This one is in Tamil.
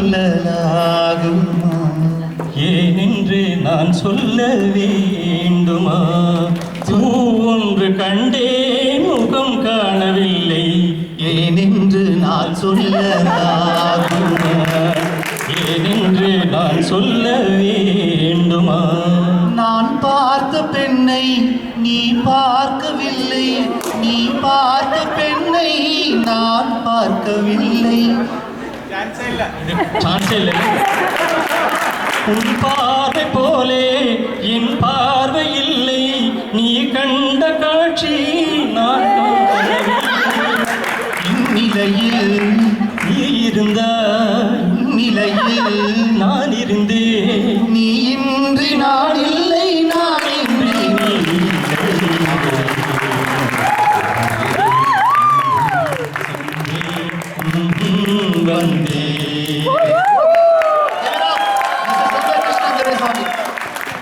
சொல்லலாகுமா? ஏனென்று நான் சொல்ல வேண்டுமா? பூ ஒன்று கண்டேன் முகம் காணவில்லை, ஏனென்று நான் சொல்லலாகுமா? ஏனென்று நான் சொல்ல வேண்டுமா? நான் பார்த்த பெண்ணை நீ பார்க்கவில்லை, நீ பார்த்த பெண்ணை நான் பார்க்கவில்லை. சான்ஸே இல்லை. உன் பார்வை போலே என் பார்வை இல்லை, நீ கண்ட காட்சி நான் இந்நிலையில் நீ இருந்தாய்